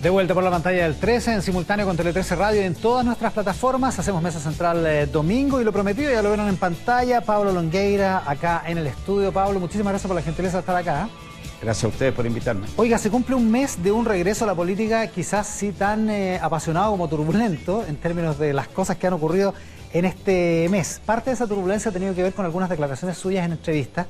De vuelta por la pantalla del 13, en simultáneo con Tele 13 Radio y en todas nuestras plataformas. Hacemos Mesa Central domingo y lo prometido, ya lo vieron en pantalla. Pablo Longueira acá en el estudio. Pablo, muchísimas gracias por la gentileza de estar acá. Gracias a ustedes por invitarme. Oiga, se cumple un mes de un regreso a la política quizás sí tan apasionado como turbulento en términos de las cosas que han ocurrido en este mes. Parte de esa turbulencia ha tenido que ver con algunas declaraciones suyas en entrevistas.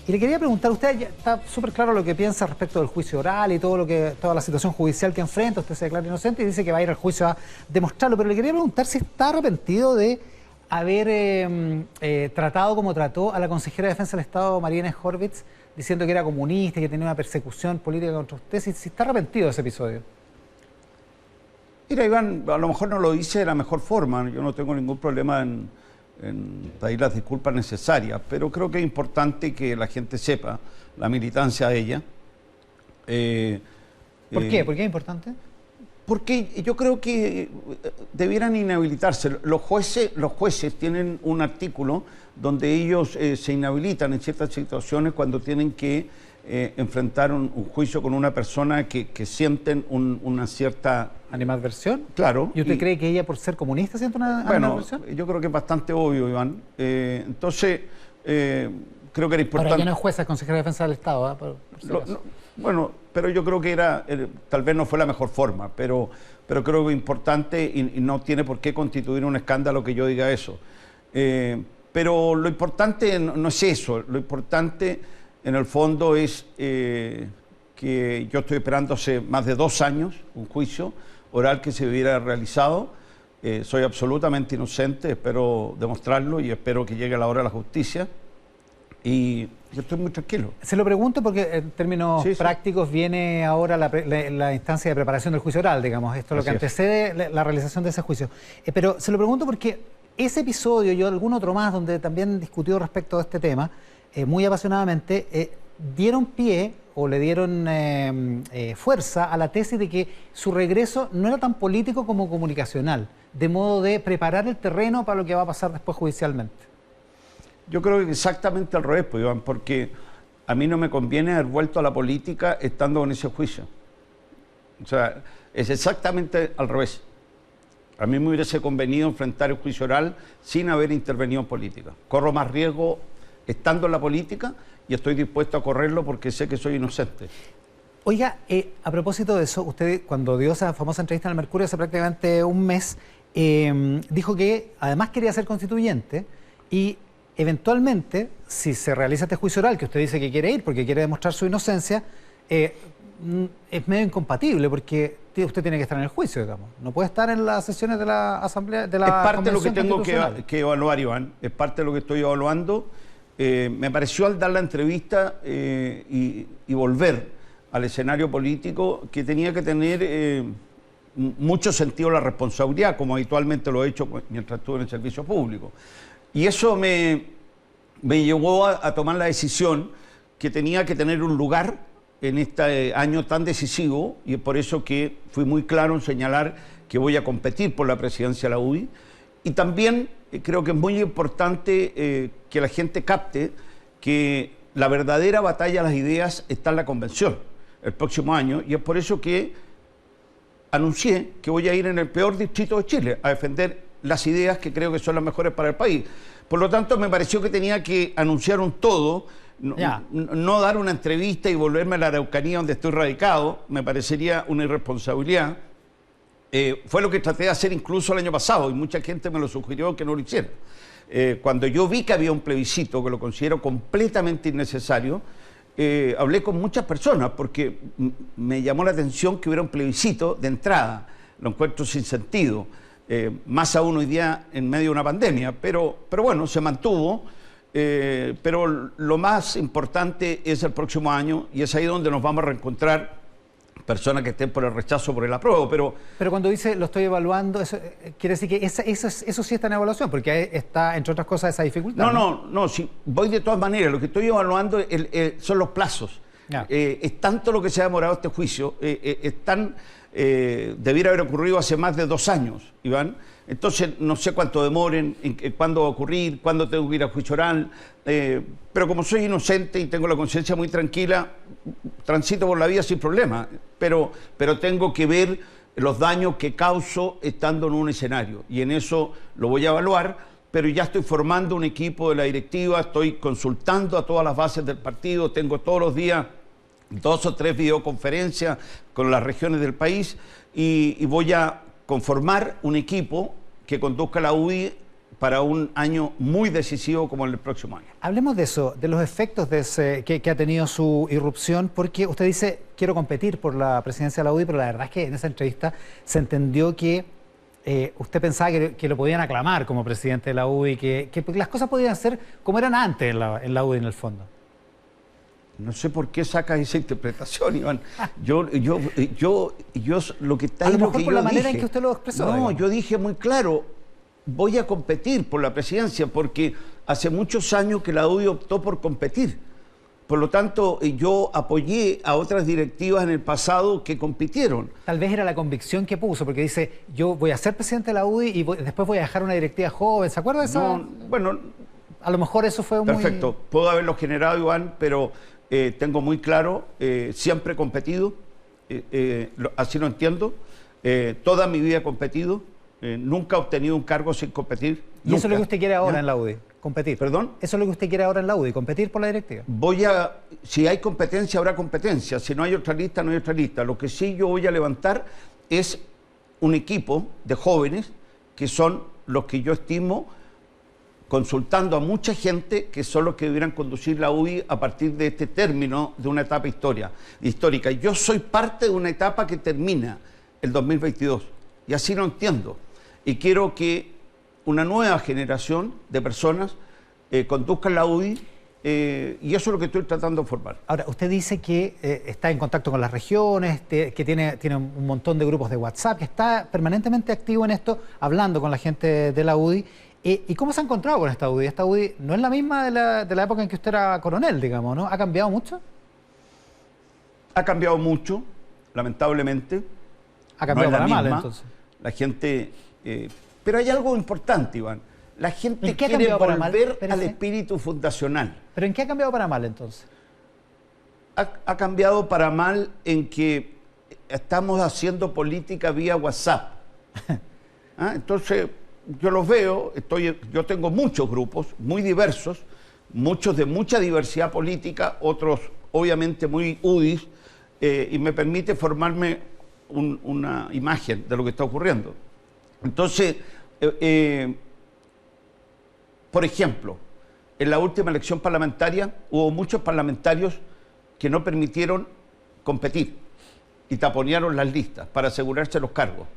Y le quería preguntar, usted ya está súper claro lo que piensa respecto del juicio oral y toda la situación judicial que enfrenta. Usted se declara inocente y dice que va a ir al juicio a demostrarlo. Pero le quería preguntar si está arrepentido de haber tratado como trató a la consejera de Defensa del Estado, María Inés Horvitz, diciendo que era comunista y que tenía una persecución política contra usted. Si está arrepentido de ese episodio. Mira, Iván, a lo mejor no lo hice de la mejor forma. Yo no tengo ningún problema en pedir las disculpas necesarias, pero creo que es importante que la gente sepa la militancia de ella. ¿Por qué? ¿Por qué es importante? Porque yo creo que debieran inhabilitarse. Los jueces tienen un artículo donde ellos se inhabilitan en ciertas situaciones cuando tienen que enfrentar un juicio con una persona que sienten una cierta... ¿Animadversión? Claro. ¿Y usted cree que ella, por ser comunista, siente una animadversión? Yo creo que es bastante obvio, Iván. Entonces, creo que era importante... Ahora, ya no es jueza, es consejera de Defensa del Estado, ¿eh? Bueno, pero yo creo que tal vez no fue la mejor forma, pero creo que es importante y no tiene por qué constituir un escándalo que yo diga eso. Pero lo importante no es eso, lo importante en el fondo es que yo estoy esperando hace más de 2 años un juicio oral que se hubiera realizado. Soy absolutamente inocente, espero demostrarlo y espero que llegue la hora de la justicia. Y yo estoy muy tranquilo. Se lo pregunto porque en términos prácticos viene ahora la instancia de preparación del juicio oral, digamos. Esto es lo que antecede la realización de ese juicio. Pero se lo pregunto porque ese episodio y algún otro más donde también discutió respecto a este tema, muy apasionadamente, dieron pie o le dieron fuerza a la tesis de que su regreso no era tan político como comunicacional, de modo de preparar el terreno para lo que va a pasar después judicialmente. Yo creo que exactamente al revés, pues, Iván, porque a mí no me conviene haber vuelto a la política estando en ese juicio. O sea, es exactamente al revés. A mí me hubiese convenido enfrentar el juicio oral sin haber intervenido en política. Corro más riesgo estando en la política y estoy dispuesto a correrlo porque sé que soy inocente. Oiga, a propósito de eso, usted cuando dio esa famosa entrevista en el Mercurio hace prácticamente un mes, dijo que además quería ser constituyente y eventualmente, si se realiza este juicio oral, que usted dice que quiere ir porque quiere demostrar su inocencia, es medio incompatible porque usted tiene que estar en el juicio, digamos. No puede estar en las sesiones de la Asamblea, de la Es parte de lo que Convención tengo que evaluar, Iván. Es parte de lo que estoy evaluando. Me pareció al dar la entrevista y volver al escenario político que tenía que tener mucho sentido la responsabilidad, como habitualmente lo he hecho mientras estuve en el servicio público. Y eso me llevó a tomar la decisión que tenía que tener un lugar en este año tan decisivo, y es por eso que fui muy claro en señalar que voy a competir por la presidencia de la UDI. Y también creo que es muy importante que la gente capte que la verdadera batalla de las ideas está en la convención el próximo año, y es por eso que anuncié que voy a ir en el peor distrito de Chile a defender las ideas que creo que son las mejores para el país. Por lo tanto, me pareció que tenía que anunciar un todo, no dar una entrevista y volverme a la Araucanía donde estoy radicado, me parecería una irresponsabilidad. Fue lo que traté de hacer incluso el año pasado y mucha gente me lo sugirió que no lo hiciera. Cuando yo vi que había un plebiscito, que lo considero completamente innecesario, hablé con muchas personas porque me llamó la atención que hubiera un plebiscito de entrada. Lo encuentro sin sentido. Más aún hoy día en medio de una pandemia, pero bueno, se mantuvo, pero lo más importante es el próximo año y es ahí donde nos vamos a reencontrar personas que estén por el rechazo, por el apruebo, pero cuando dice lo estoy evaluando, eso quiere decir que eso sí está en evaluación, porque está, entre otras cosas, esa dificultad. No, sí, voy de todas maneras, lo que estoy evaluando son los plazos. Es tanto lo que se ha demorado este juicio, debiera haber ocurrido hace más de 2 años, Iván. Entonces, no sé cuánto demoren, cuándo va a ocurrir, cuándo tengo que ir a juicio oral. Pero como soy inocente y tengo la conciencia muy tranquila, transito por la vida sin problema. Pero tengo que ver los daños que causo estando en un escenario. Y en eso lo voy a evaluar, pero ya estoy formando un equipo de la directiva, estoy consultando a todas las bases del partido, tengo todos los días 2 o 3 videoconferencias con las regiones del país y voy a conformar un equipo que conduzca la UDI para un año muy decisivo como el próximo año. Hablemos de eso, de los efectos de que ha tenido su irrupción, porque usted dice, quiero competir por la presidencia de la UDI, pero la verdad es que en esa entrevista se entendió que usted pensaba que lo podían aclamar como presidente de la UDI, que las cosas podían ser como eran antes en la UDI en el fondo. No sé por qué sacas esa interpretación, Iván. Yo lo que está a lo ahí, mejor lo que por yo la manera dije, en que usted lo expresó. No, digamos. yo dije muy claro, voy a competir por la presidencia porque hace muchos años que la UDI optó por competir. Por lo tanto, yo apoyé a otras directivas en el pasado que compitieron. Tal vez era la convicción que puso, porque dice, yo voy a ser presidente de la UDI y después voy a dejar una directiva joven. ¿Se acuerda de eso? No, bueno, a lo mejor eso fue perfecto. Puedo haberlo generado, Iván, pero tengo muy claro, siempre he competido, así lo entiendo, toda mi vida he competido, nunca he obtenido un cargo sin competir. ¿Y eso es lo que usted quiere ahora en la UDI? Competir. ¿Perdón? Eso es lo que usted quiere ahora en la UDI, competir por la directiva. Si hay competencia, habrá competencia. Si no hay otra lista, no hay otra lista. Lo que sí yo voy a levantar es un equipo de jóvenes que son los que yo estimo, consultando a mucha gente, que son los que debieran conducir la UDI a partir de este término de una etapa histórica. Yo soy parte de una etapa que termina el 2022 y así lo entiendo. Y quiero que una nueva generación de personas conduzcan la UDI y eso es lo que estoy tratando de formar. Ahora, usted dice que está en contacto con las regiones, que tiene un montón de grupos de WhatsApp, que está permanentemente activo en esto, hablando con la gente de la UDI. ¿Y cómo se ha encontrado con esta UDI? Esta UDI no es la misma de la época en que usted era coronel, digamos, ¿no? ¿Ha cambiado mucho? Ha cambiado mucho, lamentablemente. Ha cambiado para mal, entonces. La gente... pero hay algo importante, Iván. La gente quiere volver al espíritu fundacional. ¿Pero en qué ha cambiado para mal, entonces? Ha cambiado para mal en que estamos haciendo política vía WhatsApp. Entonces... yo los veo, yo tengo muchos grupos muy diversos, muchos de mucha diversidad política, otros obviamente muy UDIs, y me permite formarme una imagen de lo que está ocurriendo. Entonces, por ejemplo, en la última elección parlamentaria hubo muchos parlamentarios que no permitieron competir y taponearon las listas para asegurarse los cargos.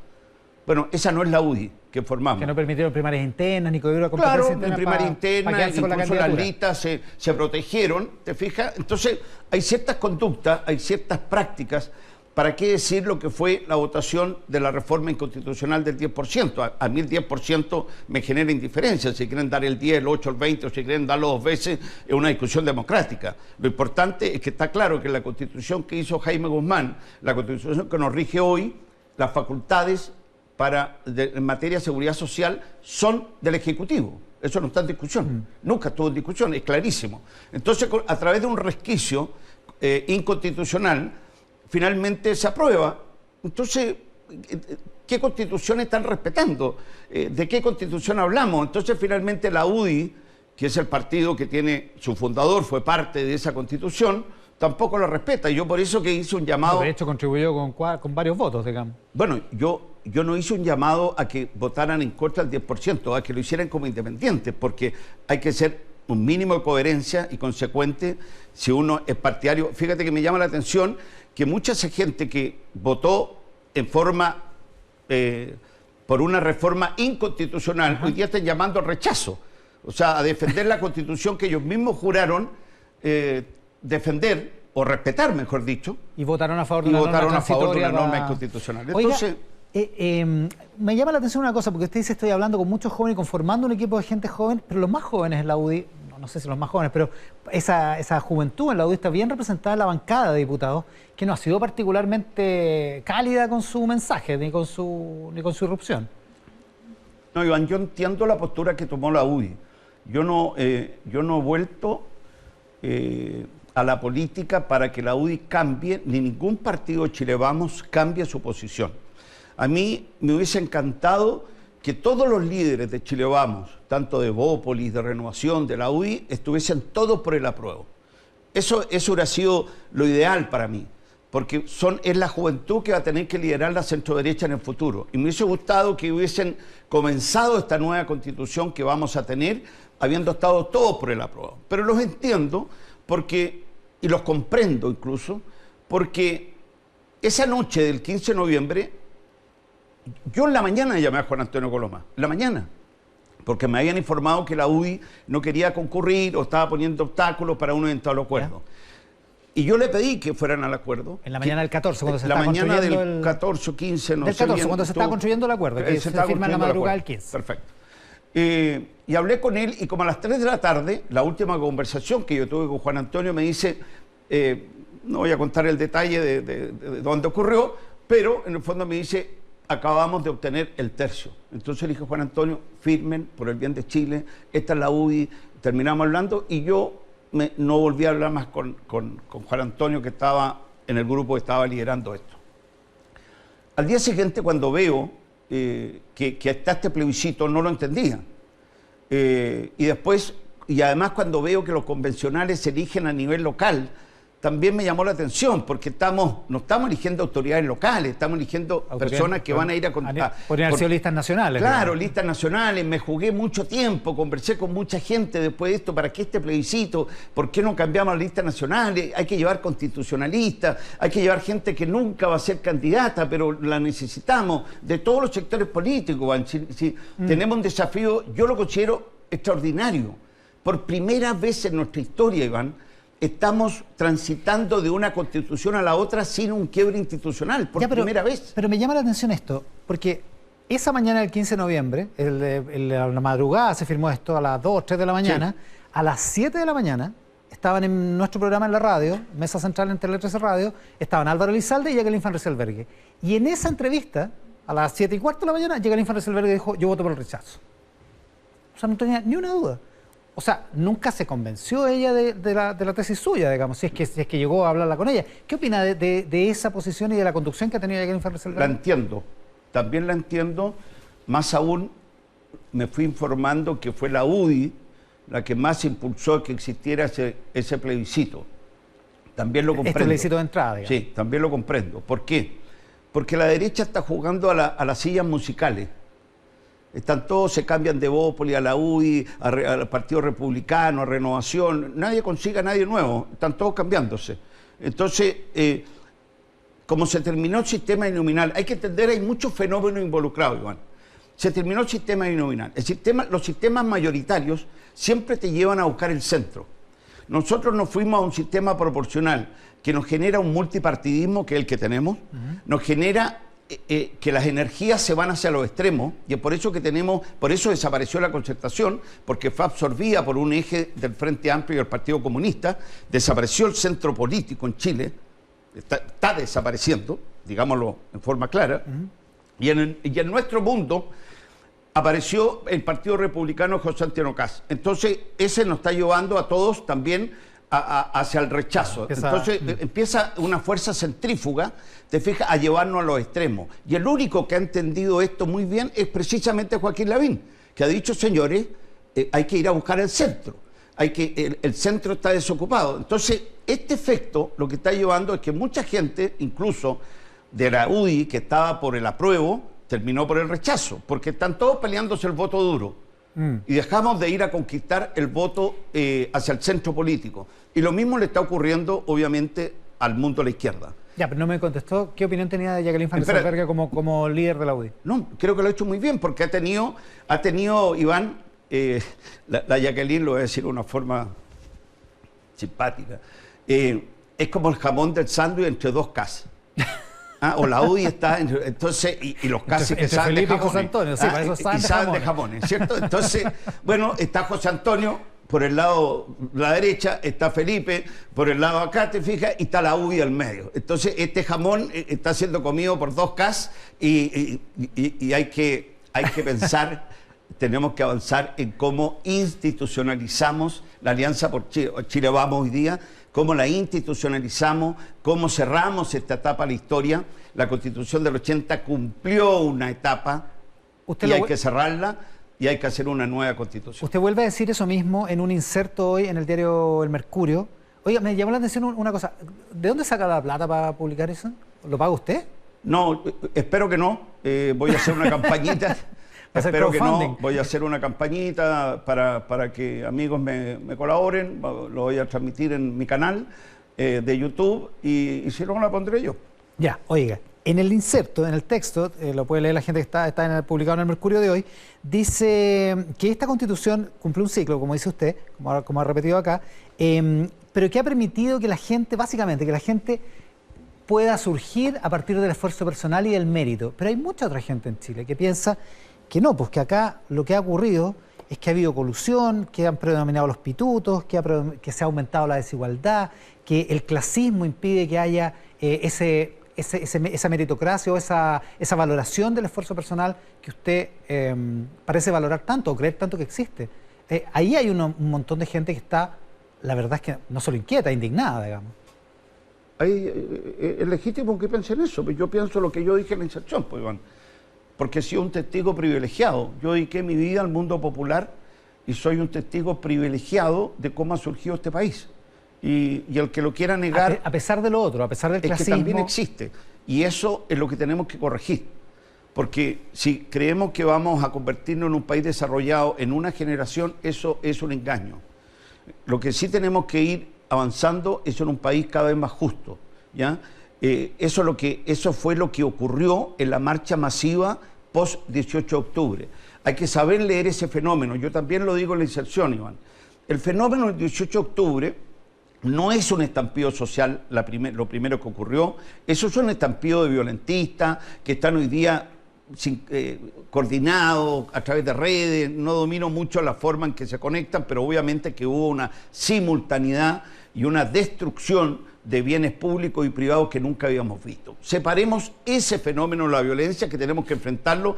Bueno, esa no es la UDI que formamos. Que no permitieron primarias internas ni que hubiera competencia claro, interna. Claro, primaria interna, incluso las listas se protegieron, ¿te fijas? Entonces, hay ciertas conductas, hay ciertas prácticas. ¿Para qué decir lo que fue la votación de la reforma inconstitucional del 10%? A mí el 10% me genera indiferencia. Si quieren dar el 10, el 8, el 20, o si quieren darlo 2 veces, es una discusión democrática. Lo importante es que está claro que la Constitución que hizo Jaime Guzmán, la Constitución que nos rige hoy, las facultades en materia de seguridad social son del Ejecutivo. Eso no está en discusión. Nunca estuvo en discusión, es clarísimo. Entonces, a través de un resquicio inconstitucional, finalmente se aprueba. Entonces, ¿qué constitución están respetando? ¿De qué constitución hablamos? Entonces, finalmente la UDI, que es el partido que tiene su fundador, fue parte de esa constitución, tampoco la respeta. Yo por eso que hice un llamado... De hecho, contribuyó con varios votos, digamos. Bueno, yo no hice un llamado a que votaran en contra del 10%, a que lo hicieran como independientes, porque hay que ser un mínimo de coherencia y consecuente si uno es partidario. Fíjate que me llama la atención que mucha gente que votó en forma por una reforma inconstitucional, hoy día están llamando al rechazo, o sea, a defender la Constitución que ellos mismos juraron defender o respetar, mejor dicho. Y votaron a favor de una norma inconstitucional. Entonces, me llama la atención una cosa, porque usted dice, estoy hablando con muchos jóvenes, conformando un equipo de gente joven, pero los más jóvenes en la UDI, no sé si los más jóvenes, pero esa juventud en la UDI está bien representada en la bancada de diputados, que no ha sido particularmente cálida con su mensaje, ni con su irrupción. No, Iván, yo entiendo la postura que tomó la UDI. Yo no he vuelto a la política para que la UDI cambie, ni ningún partido de Chile Vamos cambie su posición. A mí me hubiese encantado que todos los líderes de Chile Vamos, tanto de Bópolis, de Renovación, de la UDI, estuviesen todos por el apruebo. Eso hubiera sido lo ideal para mí, porque es la juventud que va a tener que liderar la centroderecha en el futuro. Y me hubiese gustado que hubiesen comenzado esta nueva constitución que vamos a tener, habiendo estado todos por el apruebo. Pero los entiendo y los comprendo incluso, porque esa noche del 15 de noviembre, yo en la mañana llamé a Juan Antonio Coloma, en la mañana, porque me habían informado que la UDI no quería concurrir o estaba poniendo obstáculos para un eventual acuerdo. Y yo le pedí que fueran al acuerdo. En la mañana del 14, cuando se está construyendo. La mañana del 14 o 15, no sé. Del 14, bien, cuando se está construyendo el acuerdo, que se firma en la madrugada del 15. Perfecto. Y hablé con él y como a las 3 de la tarde, la última conversación que yo tuve con Juan Antonio me dice, no voy a contar el detalle de dónde ocurrió, pero en el fondo me dice, acabamos de obtener el tercio. Entonces le dije, Juan Antonio, firmen por el bien de Chile, esta es la UDI, terminamos hablando y yo no volví a hablar más con Juan Antonio, que estaba en el grupo que estaba liderando esto. Al día siguiente, cuando veo que está este plebiscito, no lo entendía. Y además cuando veo que los convencionales se eligen a nivel local, también me llamó la atención, porque no estamos eligiendo autoridades locales, estamos eligiendo personas que van a ir a contar. Podrían haber sido listas nacionales. Claro, listas nacionales. Me jugué mucho tiempo, conversé con mucha gente después de esto, ¿para qué este plebiscito? ¿Por qué no cambiamos las listas nacionales? Hay que llevar constitucionalistas, hay que llevar gente que nunca va a ser candidata, pero la necesitamos, de todos los sectores políticos. Tenemos un desafío, yo lo considero extraordinario. Por primera vez en nuestra historia, Iván, estamos transitando de una constitución a la otra sin un quiebre institucional, primera vez. Pero me llama la atención esto, porque esa mañana del 15 de noviembre, a la madrugada se firmó esto, a las 2, 3 de la mañana, sí. A las 7 de la mañana estaban en nuestro programa en la radio, Mesa Central en Tele 13 Radio, estaban Álvaro Elizalde y Jacqueline Van Rysselberghe. Y en esa entrevista, a las 7:15 de la mañana, Jacqueline Van Rysselberghe dijo, yo voto por el rechazo. O sea, no tenía ni una duda. O sea, nunca se convenció ella de la tesis suya, digamos, si es que llegó a hablarla con ella. ¿Qué opina de esa posición y de la conducción que ha tenido Jacqueline Van Rysselberghe? La entiendo, también la entiendo. Más aún, me fui informando que fue la UDI la que más impulsó que existiera ese plebiscito. También lo comprendo. Este plebiscito de entrada, digamos. Sí, también lo comprendo. ¿Por qué? Porque la derecha está jugando a las sillas musicales. Están todos, se cambian de Bópolis a la UDI, al Partido Republicano, a Renovación. Nadie consigue a nadie nuevo, están todos cambiándose. Entonces, como se terminó el sistema binominal, hay que entender, hay muchos fenómenos involucrados, Iván. Se terminó el sistema binominal. Los sistemas mayoritarios siempre te llevan a buscar el centro. Nosotros nos fuimos a un sistema proporcional que nos genera un multipartidismo, que es el que tenemos, nos genera que las energías se van hacia los extremos, y es por eso desapareció la concertación, porque fue absorbida por un eje del Frente Amplio y el Partido Comunista, desapareció el centro político en Chile, está desapareciendo, digámoslo en forma clara, y en nuestro mundo apareció el Partido Republicano de José Antonio Kast. Entonces, ese nos está llevando a todos también hacia el rechazo. Entonces empieza una fuerza centrífuga, te fijas, a llevarnos a los extremos. Y el único que ha entendido esto muy bien es precisamente Joaquín Lavín, que ha dicho, señores, hay que ir a buscar el centro. El centro está desocupado. Entonces, este efecto lo que está llevando es que mucha gente, incluso de la UDI, que estaba por el apruebo, terminó por el rechazo, porque están todos peleándose el voto duro. Y dejamos de ir a conquistar el voto hacia el centro político. Y lo mismo le está ocurriendo, obviamente, al mundo de la izquierda. Ya, pero no me contestó qué opinión tenía de Jacqueline Van Rysselberghe como líder de la UDI. No, creo que lo ha hecho muy bien, porque ha tenido Iván, la Jacqueline, lo voy a decir de una forma simpática, es como el jamón del sándwich entre dos casas. O la UDI está, entonces, y los casos que saben de jamones. José Antonio, sí, para eso saben de jamones, ¿cierto? Entonces, bueno, está José Antonio por el lado, la derecha, está Felipe por el lado acá, te fijas, y está la UDI al medio. Entonces, este jamón está siendo comido por dos cas y hay que pensar tenemos que avanzar en cómo institucionalizamos la Alianza por Chile, Chile Vamos hoy día, cómo la institucionalizamos, cómo cerramos esta etapa de la historia. La Constitución del 80 cumplió una etapa y hay que cerrarla y hay que hacer una nueva Constitución. Usted vuelve a decir eso mismo en un inserto hoy en el diario El Mercurio. Oiga, me llamó la atención una cosa. ¿De dónde saca la plata para publicar eso? ¿Lo paga usted? No, espero que no. Voy a hacer una campañita. Espero que no. Voy a hacer una campañita para que amigos me colaboren. Lo voy a transmitir en mi canal de YouTube y si no, la pondré yo. Ya, oiga. En el inserto, en el texto, lo puede leer la gente que está publicado en el Mercurio de hoy, dice que esta Constitución cumple un ciclo, como dice usted, como ha repetido acá, pero que ha permitido que la gente, básicamente, que la gente pueda surgir a partir del esfuerzo personal y del mérito. Pero hay mucha otra gente en Chile que piensa que no, pues que acá lo que ha ocurrido es que ha habido colusión, que han predominado los pitutos, que se ha aumentado la desigualdad, que el clasismo impide que haya esa meritocracia o esa valoración del esfuerzo personal que usted parece valorar tanto o creer tanto que existe. Ahí hay un montón de gente que está, la verdad es que no solo inquieta, indignada, digamos. Es legítimo que piensen eso, pero yo pienso lo que yo dije en la inserción, pues, Iván, porque he sido un testigo privilegiado. Yo dediqué mi vida al mundo popular y soy un testigo privilegiado de cómo ha surgido este país. Y el que lo quiera negar... A pesar de lo otro, a pesar del clasismo... Es que también existe. Y eso es lo que tenemos que corregir. Porque si creemos que vamos a convertirnos en un país desarrollado en una generación, eso es un engaño. Lo que sí tenemos que ir avanzando es en un país cada vez más justo, ¿ya? Eso fue lo que ocurrió en la marcha masiva post-18 de octubre. Hay que saber leer ese fenómeno. Yo también lo digo en la inserción, Iván. El fenómeno del 18 de octubre no es un estampido social lo primero que ocurrió. Eso es un estampido de violentistas que están hoy día coordinados a través de redes. No domino mucho la forma en que se conectan, pero obviamente que hubo una simultaneidad y una destrucción de bienes públicos y privados que nunca habíamos visto. Separemos ese fenómeno de la violencia, que tenemos que enfrentarlo,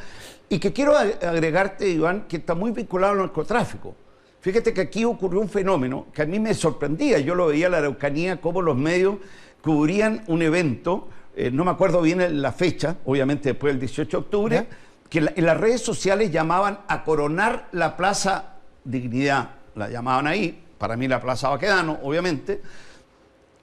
y que quiero agregarte, Iván, que está muy vinculado al narcotráfico. Fíjate que aquí ocurrió un fenómeno que a mí me sorprendía. Yo lo veía en la Araucanía, cómo los medios cubrían un evento, no me acuerdo bien la fecha, obviamente después del 18 de octubre, ¿ya?, que en las redes sociales llamaban a coronar la Plaza Dignidad, la llamaban ahí, para mí la Plaza Baquedano, obviamente,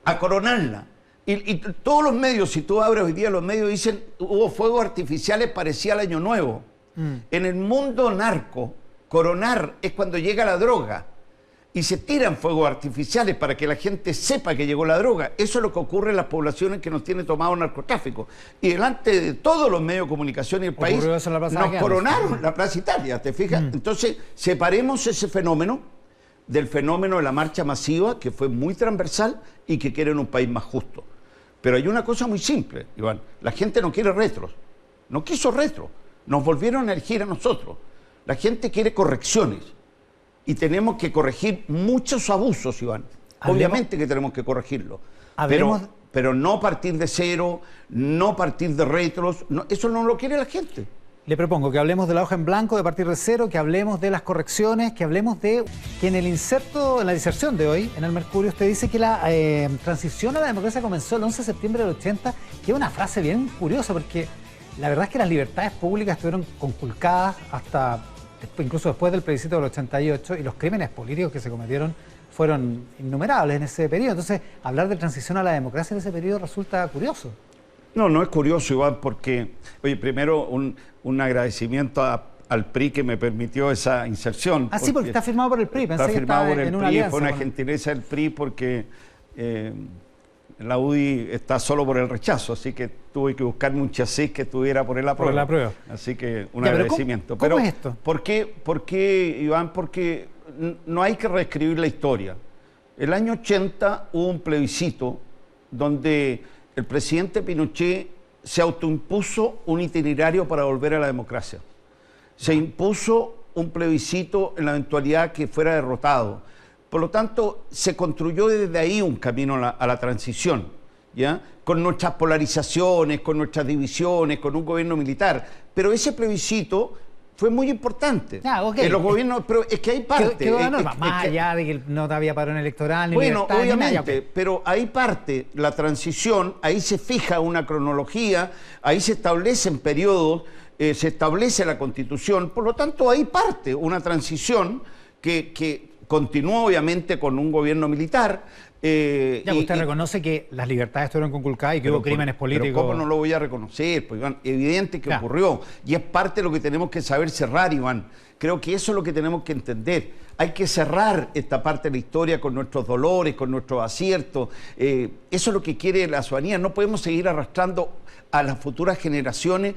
a coronarla. Y todos los medios, si tú abres hoy día los medios, dicen, hubo fuegos artificiales, parecía el Año Nuevo. En el mundo narco, coronar es cuando llega la droga y se tiran fuegos artificiales para que la gente sepa que llegó la droga. Eso es lo que ocurre en las poblaciones que nos tiene tomado el narcotráfico. Y delante de todos los medios de comunicación y el país, nos coronaron la Plaza Italia, ¿te fijas? Entonces, separemos ese fenómeno del fenómeno de la marcha masiva, que fue muy transversal y que quiere un país más justo. Pero hay una cosa muy simple, Iván. La gente no quiere retros. No quiso retros. Nos volvieron a elegir a nosotros. La gente quiere correcciones. Y tenemos que corregir muchos abusos, Iván. Obviamente que tenemos que corregirlo. Pero no partir de cero, no partir de retros. No, eso no lo quiere la gente. Le propongo que hablemos de la hoja en blanco, de partir de cero, que hablemos de las correcciones, que hablemos de que en la diserción de hoy, en el Mercurio, usted dice que la transición a la democracia comenzó el 11 de septiembre del 80, que es una frase bien curiosa, porque la verdad es que las libertades públicas estuvieron conculcadas hasta, incluso después del plebiscito del 88, y los crímenes políticos que se cometieron fueron innumerables en ese periodo. Entonces, hablar de transición a la democracia en ese periodo resulta curioso. No es curioso, Iván, porque, oye, primero un agradecimiento al PRI que me permitió esa inserción. Ah, sí, porque está firmado por el PRI. Pensé está firmado por el PRI, fue una gentileza del PRI porque la UDI está solo por el rechazo, así que tuve que buscarme un chasis que estuviera por el apruebo. Así que un agradecimiento. ¿Cómo es esto? ¿Por qué, Iván? Porque no hay que reescribir la historia. El año 80 hubo un plebiscito donde el presidente Pinochet se autoimpuso un itinerario para volver a la democracia. Se impuso un plebiscito en la eventualidad que fuera derrotado. Por lo tanto, se construyó desde ahí un camino a la transición, ¿ya? Con nuestras polarizaciones, con nuestras divisiones, con un gobierno militar. Pero ese plebiscito fue muy importante. Okay. En los gobiernos, pero es que hay parte. Quedó la norma, más allá de que no había padrón electoral, ni bueno, libertad, obviamente, ni nada. pero ahí parte la transición, ahí se fija una cronología, ahí se establecen periodos, se establece la Constitución, por lo tanto ahí parte una transición que continuó obviamente con un gobierno militar. Ya, usted reconoce que las libertades estuvieron conculcadas y que hubo crímenes políticos. Pero ¿cómo no lo voy a reconocer? Pues, Iván, evidente que ocurrió. Y es parte de lo que tenemos que saber cerrar, Iván. Creo que eso es lo que tenemos que entender. Hay que cerrar esta parte de la historia con nuestros dolores, con nuestros aciertos. Eso es lo que quiere la ciudadanía. No podemos seguir arrastrando a las futuras generaciones,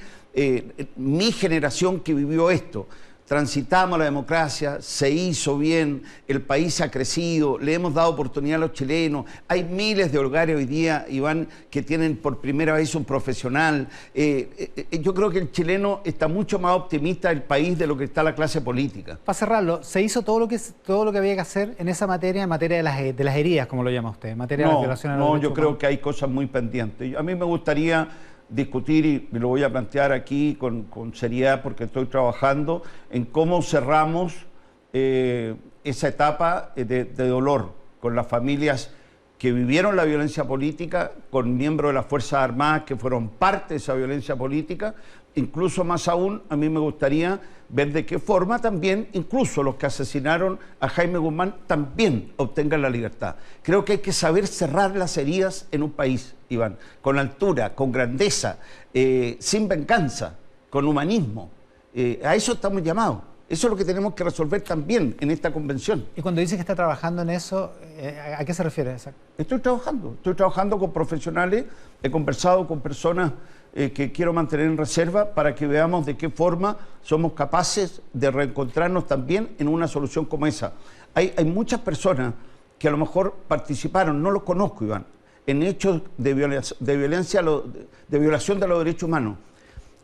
mi generación que vivió esto. Transitamos la democracia, se hizo bien, el país ha crecido, le hemos dado oportunidad a los chilenos. Hay miles de hogares hoy día, Iván, que tienen por primera vez un profesional. Yo creo que el chileno está mucho más optimista del país de lo que está la clase política. Para cerrarlo, ¿se hizo todo lo que había que hacer en esa materia, en materia de las heridas, como lo llama usted, en materia de las violaciones a los derechos yo creo humanos? que hay cosas muy pendientes. A mí me gustaría discutir, y lo voy a plantear aquí con seriedad porque estoy trabajando, en cómo cerramos esa etapa de dolor con las familias que vivieron la violencia política, con miembros de las Fuerzas Armadas que fueron parte de esa violencia política. Incluso más aún, a mí me gustaría ver de qué forma también, incluso los que asesinaron a Jaime Guzmán, también obtengan la libertad. Creo que hay que saber cerrar las heridas en un país, Iván, con altura, con grandeza, sin venganza, con humanismo. A eso estamos llamados. Eso es lo que tenemos que resolver también en esta convención. Y cuando dice que está trabajando en eso, ¿a qué se refiere? Estoy trabajando con profesionales, he conversado con personas que quiero mantener en reserva para que veamos de qué forma somos capaces de reencontrarnos también en una solución como esa. Hay muchas personas que a lo mejor participaron, no los conozco, Iván, en hechos de violación de los derechos humanos.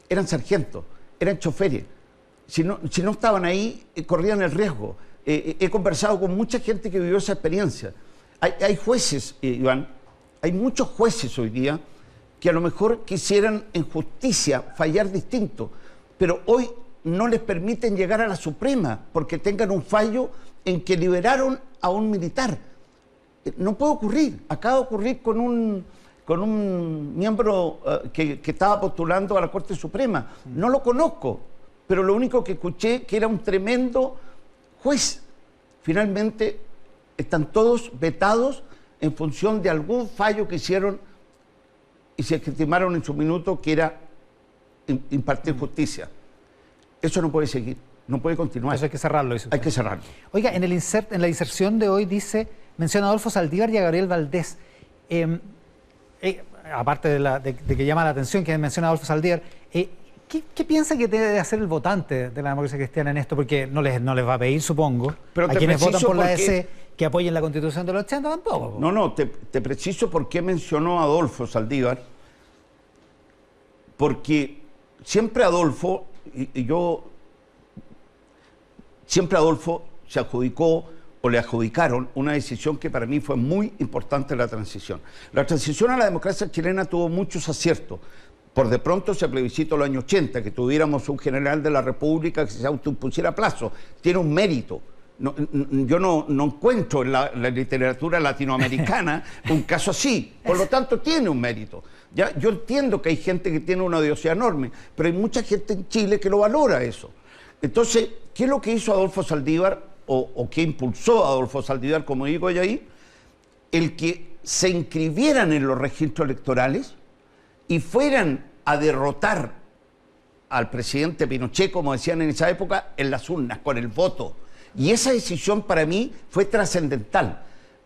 Eran sargentos, eran choferes. Si no estaban ahí, corrían el riesgo. He conversado con mucha gente que vivió esa experiencia. Hay jueces, Iván, hay muchos jueces hoy día que a lo mejor quisieran en justicia fallar distinto, pero hoy no les permiten llegar a la Suprema porque tengan un fallo en que liberaron a un militar. No puede ocurrir. Acaba de ocurrir con un miembro que estaba postulando a la Corte Suprema. No lo conozco, pero lo único que escuché que era un tremendo juez. Finalmente están todos vetados en función de algún fallo que hicieron y se estimaron en su minuto que era impartir justicia. Eso no puede seguir, no puede continuar. Eso hay que cerrarlo. Hay que cerrarlo. Oiga, en la inserción de hoy menciona a Adolfo Saldívar y a Gabriel Valdés. Aparte de que llama la atención que menciona a Adolfo Saldívar, ¿qué piensa que debe hacer el votante de la democracia cristiana en esto? Porque no les va a pedir, supongo, a quienes votan por la EC que apoyen la Constitución del 80 tampoco. No, te preciso por qué mencionó a Adolfo Saldívar. Porque siempre Adolfo, siempre Adolfo se adjudicó o le adjudicaron una decisión que para mí fue muy importante en la transición. La transición a la democracia chilena tuvo muchos aciertos. Por de pronto se plebiscitó el año 80, que tuviéramos un general de la República que se autoimpusiera plazo. Tiene un mérito. Yo no encuentro en la literatura latinoamericana un caso así. Por lo tanto, tiene un mérito. ¿Ya? Yo entiendo que hay gente que tiene una odiosidad enorme, pero hay mucha gente en Chile que lo valora eso. Entonces, ¿qué es lo que hizo Adolfo Saldívar o qué impulsó a Adolfo Saldívar, como digo yo ahí? El que se inscribieran en los registros electorales y fueran a derrotar al presidente Pinochet, como decían en esa época, en las urnas, con el voto. Y esa decisión para mí fue trascendental.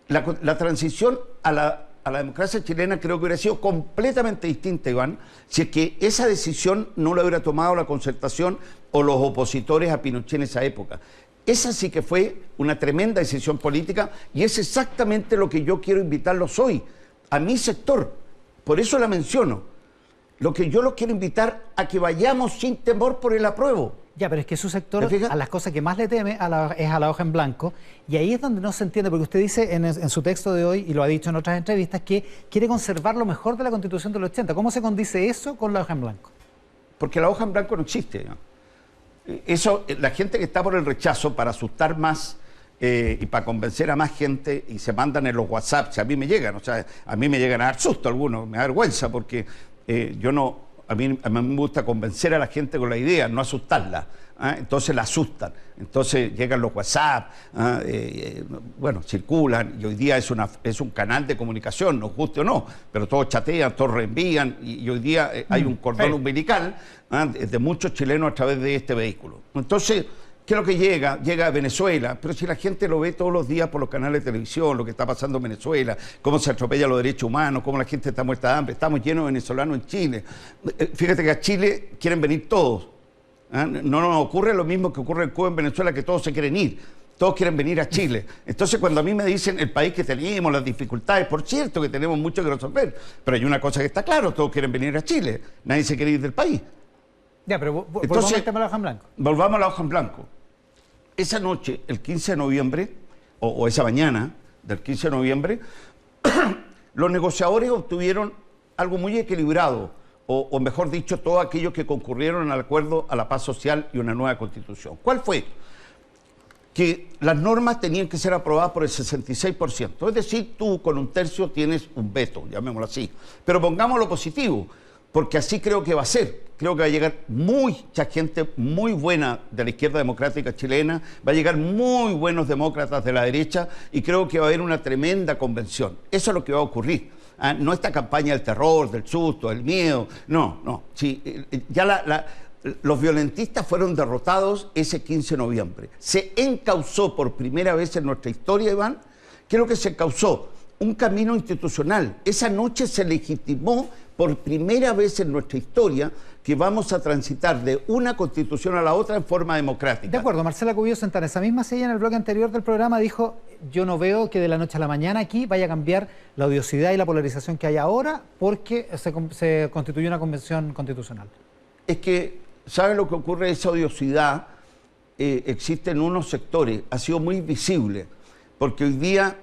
La transición a la democracia chilena creo que hubiera sido completamente distinta, Iván, si es que esa decisión no la hubiera tomado la Concertación o los opositores a Pinochet en esa época. Esa sí que fue una tremenda decisión política y es exactamente lo que yo quiero invitarlos hoy, a mi sector. Por eso la menciono. Lo que yo los quiero invitar a que vayamos sin temor por el apruebo. Ya, pero es que su sector a las cosas que más le teme es a la hoja en blanco, y ahí es donde no se entiende, porque usted dice en su texto de hoy, y lo ha dicho en otras entrevistas, que quiere conservar lo mejor de la Constitución del 80. ¿Cómo se condice eso con la hoja en blanco? Porque la hoja en blanco no existe, ¿no? Eso, la gente que está por el rechazo, para asustar más y para convencer a más gente, y se mandan en los WhatsApp, a mí me llegan, o sea, a mí me llegan a dar susto algunos, me da vergüenza, porque yo no, a mí me gusta convencer a la gente con la idea, no asustarla. Entonces la asustan, entonces llegan los WhatsApp, bueno, circulan, y hoy día es un canal de comunicación, nos guste o no, pero todos chatean, todos reenvían, y hoy día hay un cordón umbilical de muchos chilenos a través de este vehículo. Entonces, ¿qué es lo que llega? Llega a Venezuela, pero si la gente lo ve todos los días por los canales de televisión, lo que está pasando en Venezuela, cómo se atropellan los derechos humanos, cómo la gente está muerta de hambre, estamos llenos de venezolanos en Chile. Fíjate que a Chile quieren venir todos. No nos ocurre lo mismo que ocurre en Cuba, en Venezuela, que todos se quieren ir, todos quieren venir a Chile. Entonces, cuando a mí me dicen el país que tenemos, las dificultades, por cierto que tenemos mucho que resolver, pero hay una cosa que está claro, todos quieren venir a Chile, nadie se quiere ir del país. Ya, pero volvamos al tema de la hoja en blanco. Volvamos a la hoja en blanco. Esa noche, el 15 de noviembre, o esa mañana del 15 de noviembre, los negociadores obtuvieron algo muy equilibrado, o mejor dicho, todos aquellos que concurrieron al acuerdo a la paz social y una nueva constitución. ¿Cuál fue? Que las normas tenían que ser aprobadas por el 66%. Es decir, tú con un tercio tienes un veto, llamémoslo así. Pero pongámoslo positivo, porque así creo que va a ser. Creo que va a llegar mucha gente muy buena de la izquierda democrática chilena, va a llegar muy buenos demócratas de la derecha, y creo que va a haber una tremenda convención. Eso es lo que va a ocurrir. No esta campaña del terror, del susto, del miedo, no. Sí, ya los violentistas fueron derrotados ese 15 de noviembre. Se encauzó por primera vez en nuestra historia, Iván, ¿qué es lo que se encauzó? Un camino institucional. Esa noche se legitimó por primera vez en nuestra historia que vamos a transitar de una constitución a la otra en forma democrática. De acuerdo, Marcela Cubillos, sentada en esa misma silla en el bloque anterior del programa, dijo: yo no veo que de la noche a la mañana aquí vaya a cambiar la odiosidad y la polarización que hay ahora porque se constituyó una convención constitucional. Es que, ¿saben lo que ocurre? Esa odiosidad existe en unos sectores, ha sido muy visible, porque hoy día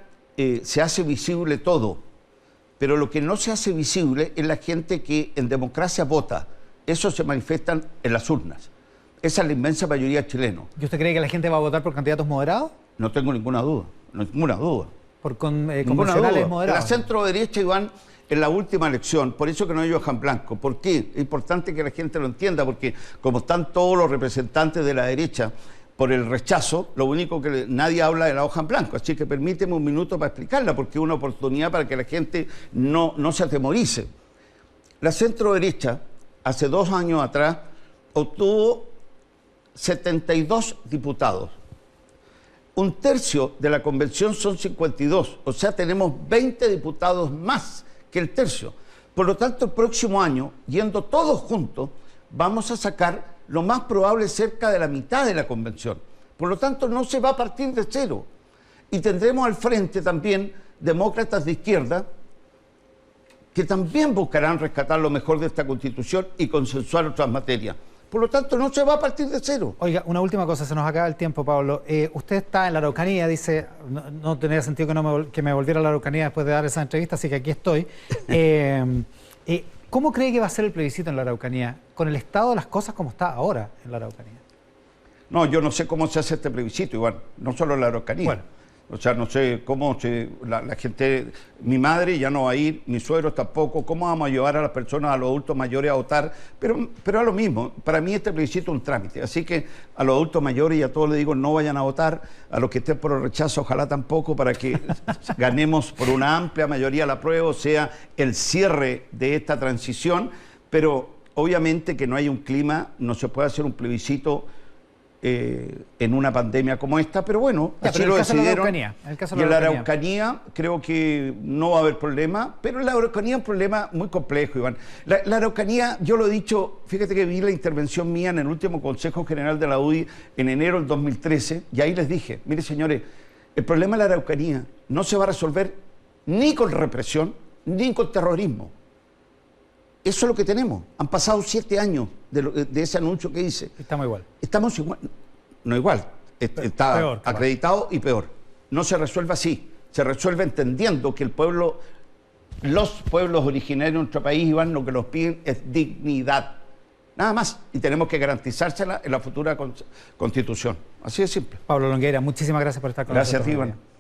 se hace visible todo, pero lo que no se hace visible es la gente que en democracia vota. Eso se manifiestan en las urnas. Esa es la inmensa mayoría de chilenos. ¿Y usted cree que la gente va a votar por candidatos moderados? No tengo ninguna duda, ninguna duda. ¿Por convencionales moderados? La centro derecha, Iván, en la última elección, por eso que no hay hoja en blanco. ¿Por qué? Es importante que la gente lo entienda, porque como están todos los representantes de la derecha por el rechazo, lo único que nadie habla de la hoja en blanco. Así que permíteme un minuto para explicarla, porque es una oportunidad para que la gente no se atemorice. La centro derecha, hace 2 años atrás, obtuvo 72 diputados. Un tercio de la convención son 52, o sea, tenemos 20 diputados más que el tercio. Por lo tanto, el próximo año, yendo todos juntos, vamos a sacar lo más probable cerca de la mitad de la convención. Por lo tanto, no se va a partir de cero. Y tendremos al frente también demócratas de izquierda que también buscarán rescatar lo mejor de esta Constitución y consensuar otras materias. Por lo tanto, no se va a partir de cero. Oiga, una última cosa, se nos acaba el tiempo, Pablo. Usted está en la Araucanía, dice, no tenía sentido que me volviera a la Araucanía después de dar esa entrevista, así que aquí estoy. ¿Cómo cree que va a ser el plebiscito en la Araucanía, con el estado de las cosas como está ahora en la Araucanía? No, yo no sé cómo se hace este plebiscito, Iván, no solo en la Araucanía. Bueno. O sea, no sé cómo la gente, mi madre ya no va a ir, mis suegros tampoco, cómo vamos a llevar a las personas, a los adultos mayores a votar, pero es lo mismo, para mí este plebiscito es un trámite, así que a los adultos mayores y a todos les digo no vayan a votar, a los que estén por el rechazo ojalá tampoco, para que ganemos por una amplia mayoría la apruebo, o sea, el cierre de esta transición, pero obviamente que no hay un clima, no se puede hacer un plebiscito en una pandemia como esta, pero bueno, ya, así pero lo decidieron. Y en la Araucanía creo que no va a haber problema, pero en la Araucanía es un problema muy complejo, Iván. La Araucanía, yo lo he dicho, fíjate que vi la intervención mía en el último Consejo General de la UDI en enero del 2013, y ahí les dije, mire señores, el problema de la Araucanía no se va a resolver ni con represión, ni con terrorismo. Eso es lo que tenemos. Han pasado 7 años de ese anuncio que hice. Estamos igual. Estamos igual. No igual. Está peor, acreditado y peor. No se resuelve así. Se resuelve entendiendo que los pueblos originarios de nuestro país, Iván, lo que nos piden es dignidad. nada más. Y tenemos que garantizársela en la futura Constitución. Así de simple. Pablo Longueira, muchísimas gracias por estar con nosotros. Gracias a ti, Iván.